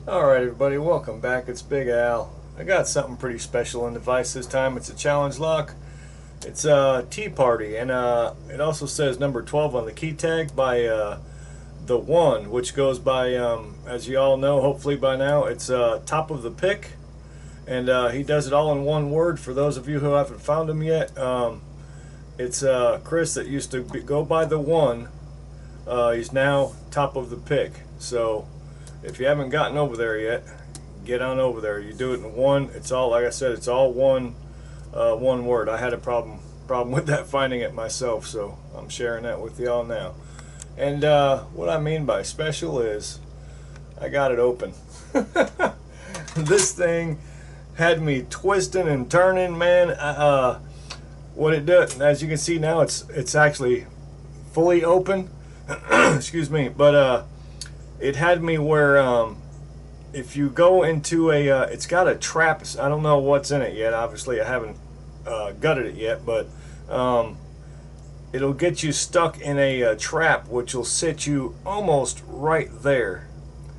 Alright everybody, welcome back. It's Big Al. I got something pretty special in the device this time. It's a challenge lock. It's a Tea Party, and it also says number 12 on the key tag by the One, which goes by, as you all know, hopefully by now, it's Topofthepick, and he does it all in one word. For those of you who haven't found him yet, it's Chris that used to go by the One. He's now Topofthepick. So if you haven't gotten over there yet, get on over there. You do it in one. It's all, like I said, it's all one word. I had a problem with that, finding it myself, so I'm sharing that with y'all now. And what I mean by special is I got it open. This thing had me twisting and turning, man. What it does, as you can see now, it's actually fully open. Excuse me, but it had me where if you go into a it's got a trap. I don't know what's in it yet, obviously I haven't gutted it yet, but it'll get you stuck in a trap which will sit you almost right there.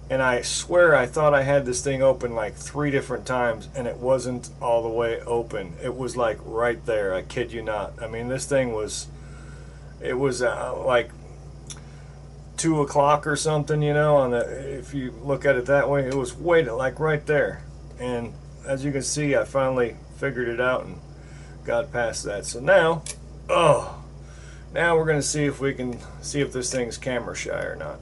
And I swear I thought I had this thing open like 3 different times, and it wasn't all the way open. It was like right there, I kid you not. I mean, this thing was, it was like 2 o'clock or something, you know, on the, if you look at it that way, it was way like right there. And as you can see, I finally figured it out and got past that. So now, now we're gonna see if we can see if this thing's camera shy or not.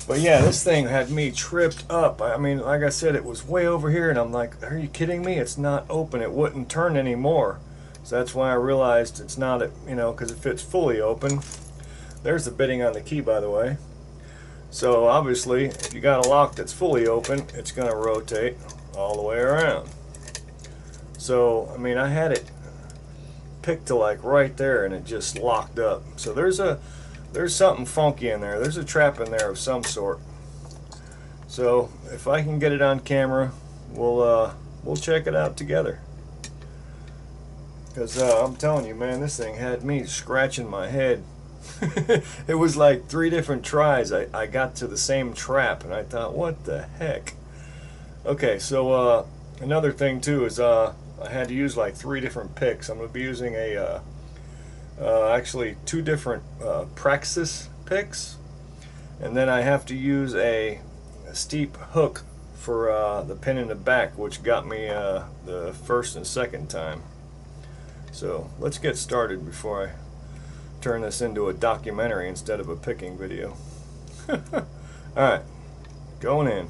But yeah, this thing had me tripped up. I mean, like I said, it was way over here, and I'm like, are you kidding me? It's not open. It wouldn't turn anymore. So that's why I realized it's not, you know, because if it's fully open. There's the bitting on the key, by the way. So obviously, if you got a lock that's fully open, it's going to rotate all the way around. So, I mean, I had it picked to like right there, and it just locked up. So there's something funky in there. There's a trap in there of some sort. So if I can get it on camera, we'll check it out together. Because I'm telling you, man, this thing had me scratching my head. It was like 3 different tries I got to the same trap, and I thought, what the heck. Okay, so another thing too is I had to use like 3 different picks. I'm going to be using actually 2 different Praxis picks, and then I have to use a steep hook for the pin in the back, which got me the first and second time. So let's get started before I turn this into a documentary instead of a picking video. Alright, going in.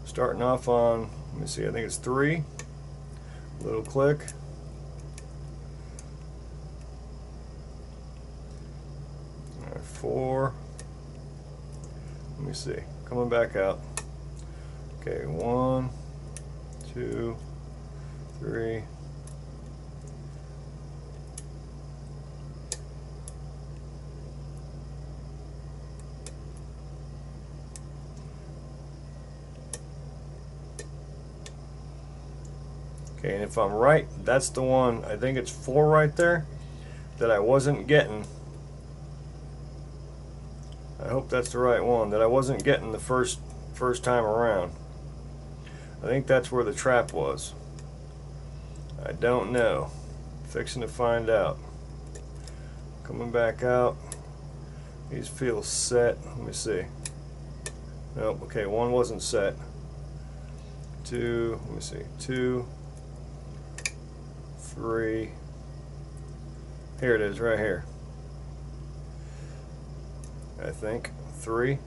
Starting off on, let me see, I think it's 3. Little click. Alright, 4. Let me see, coming back out. Okay, 1, 2, 3. Okay, and if I'm right, that's the one, I think it's 4 right there, that I wasn't getting. I hope that's the right one, that I wasn't getting the first time around. I think that's where the trap was. I don't know. Fixing to find out. Coming back out. These feel set. Let me see. Nope, okay, 1 wasn't set. 2, let me see, 2, 3. Here it is, right here. I think 3.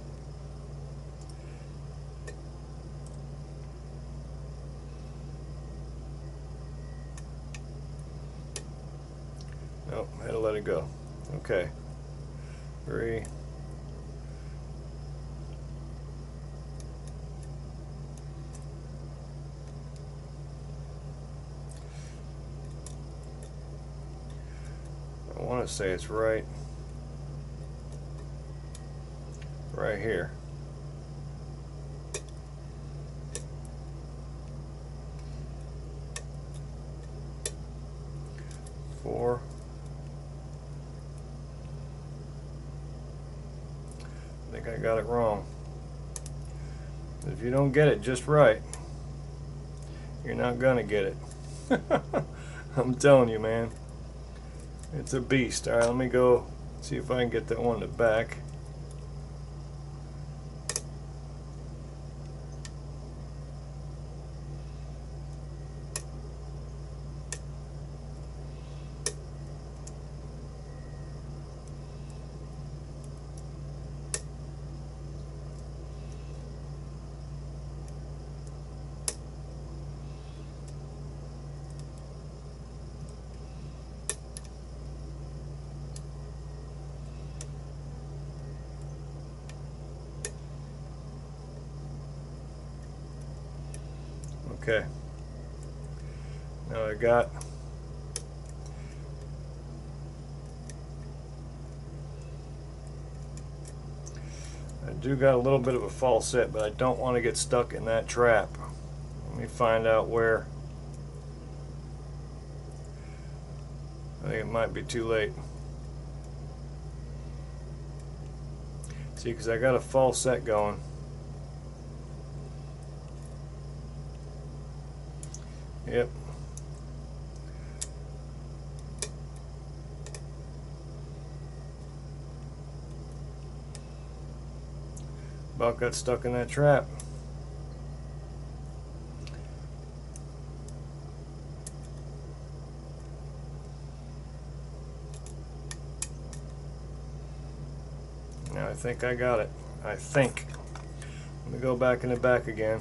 Nope, had to let it go. Okay. 3. I want to say it's right here. Four. I think I got it wrong. If you don't get it just right, you're not gonna get it. I'm telling you, man. It's a beast. Alright, let me go see if I can get that one to back. Okay. Now I do got a little bit of a false set, but I don't want to get stuck in that trap. Let me find out where. I think it might be too late. See, because I got a false set going. Yep. About got stuck in that trap. Now I think I got it. I think. Let me go back in the back again.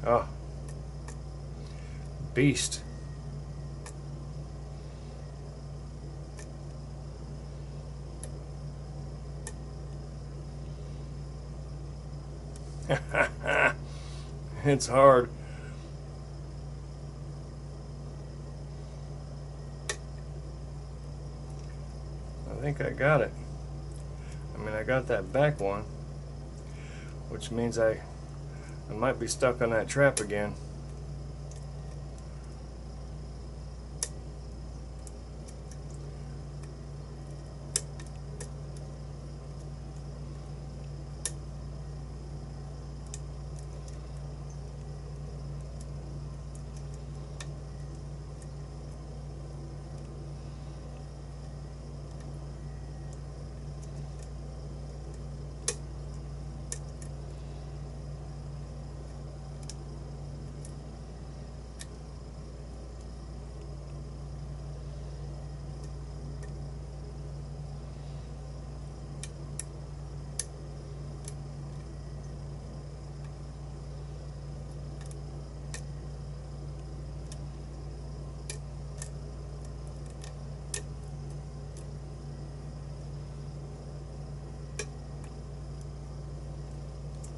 Oh, beast. It's hard. I think I got it. I mean, I got that back one, which means I might be stuck on that trap again.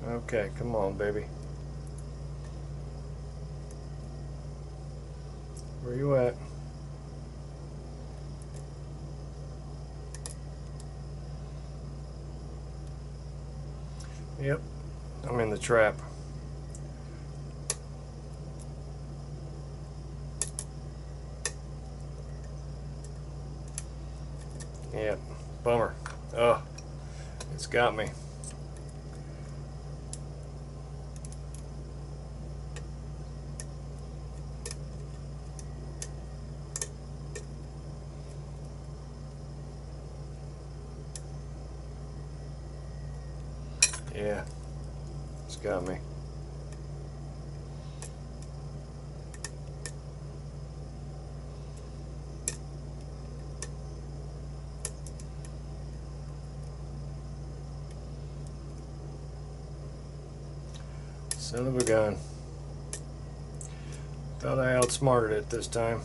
Okay, come on, baby. Where you at? Yep, I'm in the trap. Yep, bummer. Oh, it's got me. Yeah, it's got me. Son of a gun. Thought I outsmarted it this time.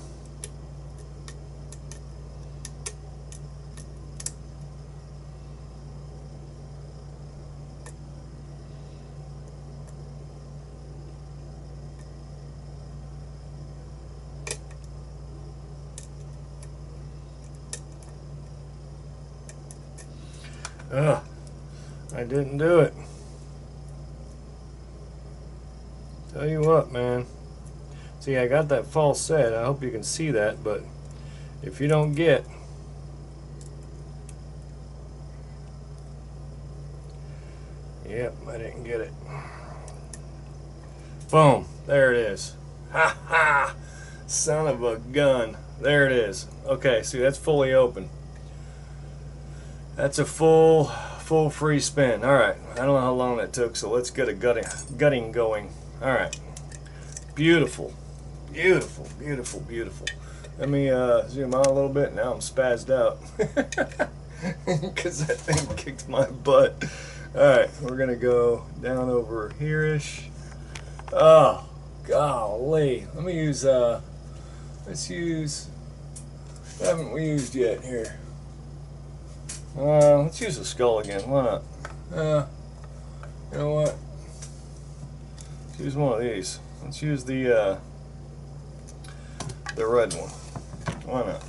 Ugh, I didn't do it. Tell you what, man. See, I got that false set. I hope you can see that, but if you don't get yep, I didn't get it. Boom, there it is. Ha ha! Son of a gun. There it is. Okay, see, that's fully open. That's a full free spin. Alright, I don't know how long that took, so let's get a gutting going. Alright. Beautiful. Beautiful, beautiful, beautiful. Let me zoom out a little bit. Now I'm spazzed out. Because that thing kicked my butt. Alright, we're going to go down over here-ish. Oh, golly. Let me use, let's use, what haven't we used yet here? Let's use the skull again. Why not? You know what? Let's use one of these. Let's use the red one. Why not?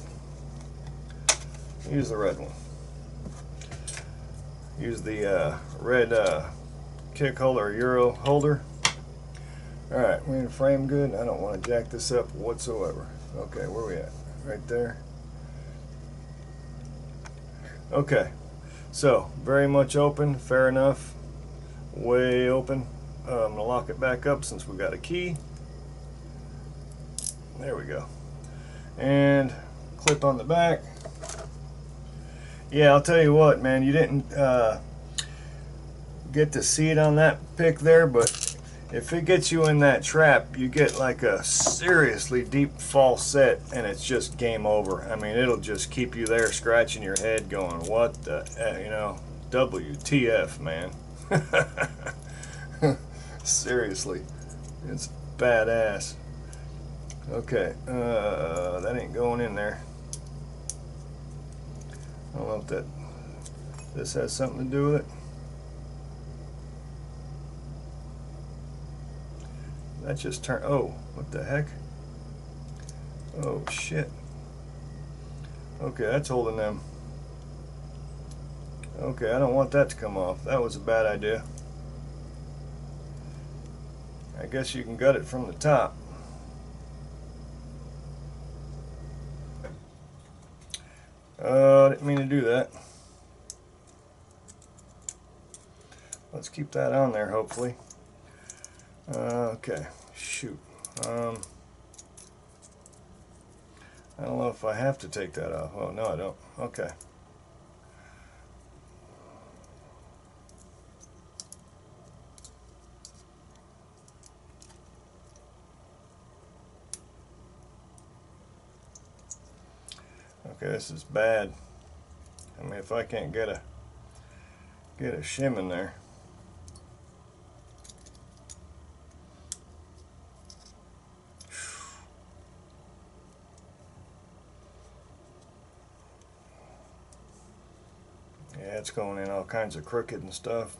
Use the red one. Use the red kick holder or Euro holder. Alright, we're in frame good. I don't want to jack this up whatsoever. Okay, where are we at? Right there. Okay, so very much open, fair enough. Way open. I'm going to lock it back up since we got a key. There we go. And clip on the back. Yeah, I'll tell you what, man, you didn't get to see it on that pick there, but if it gets you in that trap, you get like a seriously deep false set, and it's just game over. I mean, it'll just keep you there scratching your head going, what the, you know, WTF, man. Seriously, it's badass. Okay, that ain't going in there. I don't know if this has something to do with it. That just turned, oh, what the heck? Oh, shit. Okay, that's holding them. Okay, I don't want that to come off. That was a bad idea. I guess you can gut it from the top. Didn't mean to do that. Let's keep that on there, hopefully. Okay, shoot. I don't know if I have to take that off. Oh, no, I don't. Okay. Okay, this is bad. I mean, if I can't get a shim in there. Yeah, it's going in all kinds of crooked and stuff.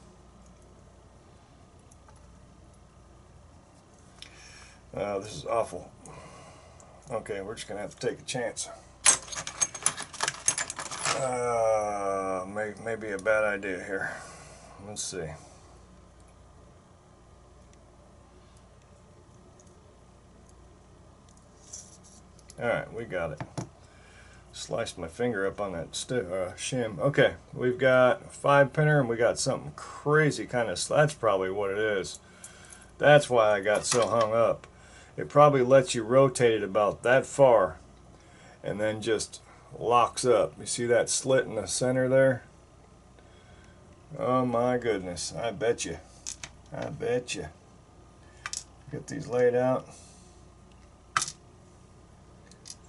This is awful. Okay, we're just gonna have to take a chance. Maybe a bad idea here. Let's see. Alright, we got it. Sliced my finger up on that shim. Okay, we've got a 5-pinner and we got something crazy kind of, that's probably what it is. That's why I got so hung up. It probably lets you rotate it about that far and then just locks up. You see that slit in the center there? Oh my goodness, I bet you. I bet you. Get these laid out.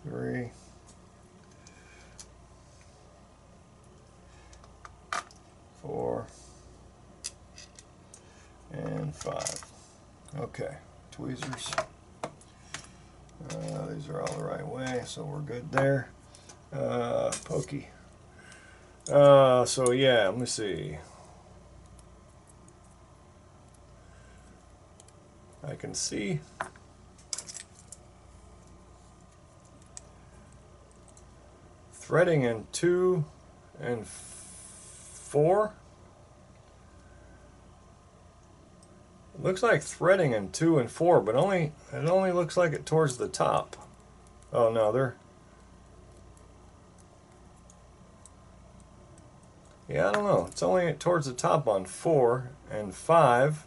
3, 4, and 5. Okay, tweezers. These are all the right way, so we're good there. Pokey. So yeah, let me see. I can see threading in 2 and 4. looks like threading in 2 and 4, but it only looks like it towards the top. Oh no, yeah, I don't know. It's only towards the top on 4 and 5.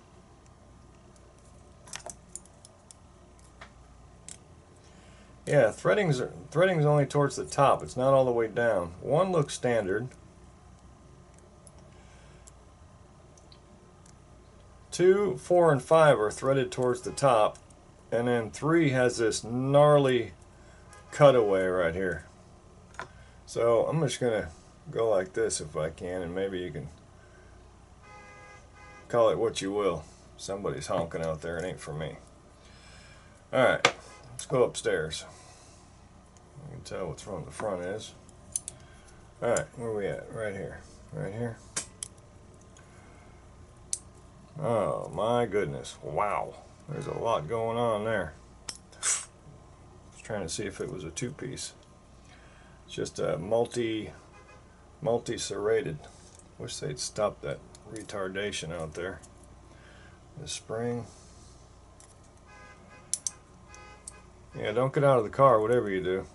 Yeah, threading's only towards the top. It's not all the way down. 1 looks standard. 2, 4, and 5 are threaded towards the top, and then 3 has this gnarly cutaway right here. So I'm just gonna go like this if I can, and maybe you can call it what you will. Somebody's honking out there. It ain't for me. Alright, let's go upstairs. You can tell what's from the front is. Alright, where are we at? Right here. Right here. Oh my goodness. Wow. There's a lot going on there. I was trying to see if it was a 2-piece. It's just a multi-serrated. Wish they'd stop that retardation out there. The spring. Yeah, don't get out of the car, whatever you do.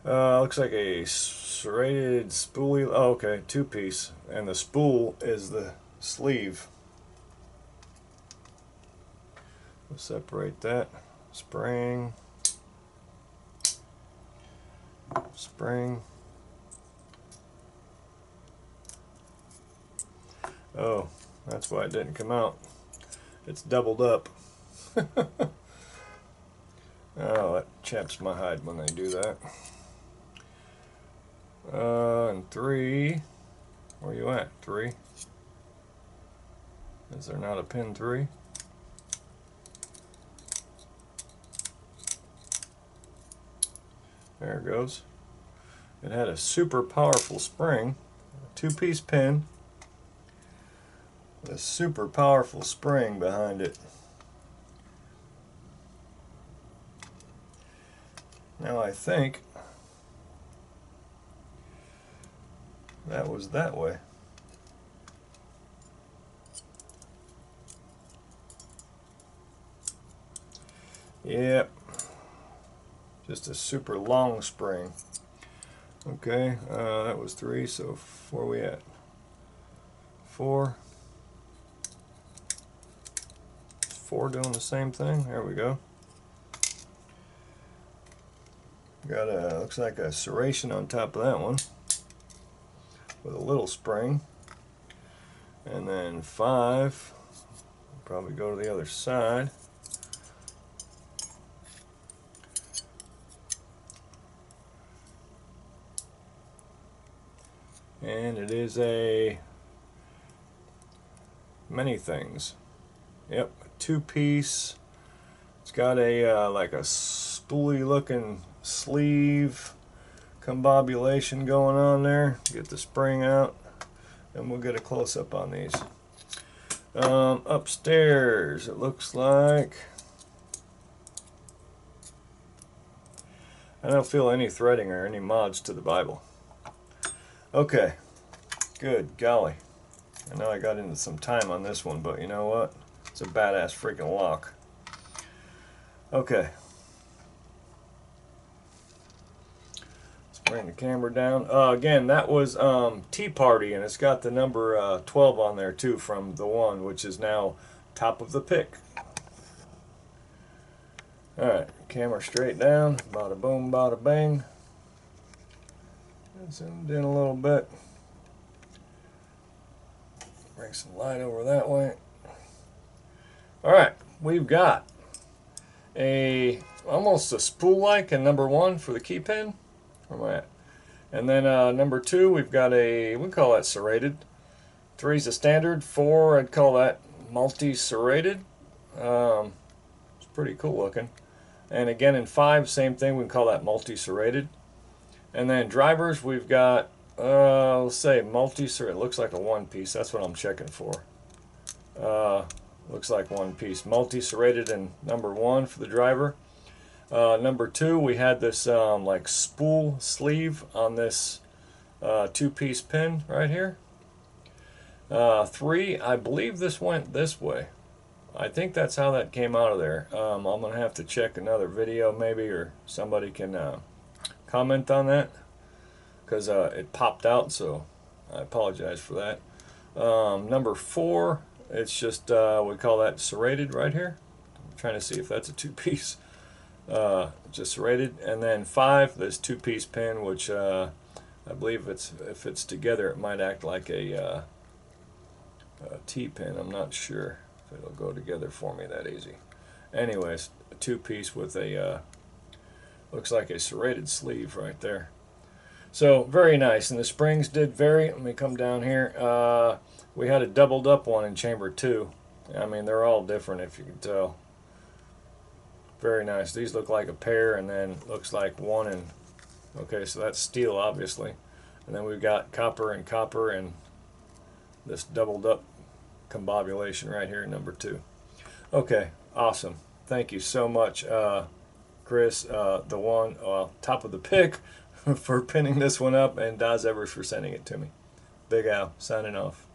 Looks like a serrated spoolie. Oh, okay, 2-piece. And the spool is the sleeve. We'll separate that. Spring. Spring. Oh, that's why it didn't come out. It's doubled up. Oh, that chaps my hide when they do that. And 3. Where you at? 3. Is there not a pin 3? There it goes. It had a super powerful spring, a 2-piece pin, with a super powerful spring behind it. Now I think that was that way. Yep. Just a super long spring. Okay, that was 3, so where are we at? 4. 4 doing the same thing. There we go. Got a, looks like a serration on top of that one with a little spring. And then 5, probably go to the other side. And it is a many things. Yep, a 2-piece. It's got a like a spoolie looking sleeve combobulation going on there. Get the spring out and we'll get a close-up on these. Upstairs it looks like I don't feel any threading or any mods to the Bible. Okay, good golly. I know I got into some time on this one, but you know what? It's a badass freaking lock. Okay. Let's bring the camera down. Again, that was Tea Party, and it's got the number 12 on there too from the one, which is now Topofthepick. Alright, camera straight down. Bada boom, bada bang. Zoomed in a little bit. Bring some light over that way. Alright, we've got almost a spool-like in number 1 for the key pin. Where am I at? And then number 2, we've got we call that serrated. 3 is a standard. 4, I'd call that multi-serrated. It's pretty cool looking. And again in 5, same thing, we can call that multi-serrated. And then drivers, we've got, let's say multi-serrated. It looks like a 1-piece. That's what I'm checking for. Looks like 1-piece. Multi-serrated in number 1 for the driver. Number 2, we had this like spool sleeve on this 2-piece pin right here. 3, I believe this went this way. I think that's how that came out of there. I'm gonna have to check another video maybe, or somebody can comment on that, because it popped out, so I apologize for that. Number 4, it's just we call that serrated right here. I'm trying to see if that's a 2-piece, just serrated. And then 5, this 2-piece pin, which I believe if it's together it might act like a T-pin. I'm not sure if it'll go together for me that easy. Anyways, a 2-piece with a looks like a serrated sleeve right there. So very nice, and the springs did vary. Let me come down here. We had a doubled up one in chamber 2. I mean, they're all different, if you can tell. Very nice. These look like a pair, and then looks like one and okay, so that's steel obviously, and then we've got copper and this doubled up combobulation right here, number 2. Okay, awesome. Thank you so much, Chris, the one Topofthepick, for pinning this one up, and Daz Evers for sending it to me. Big Al, signing off.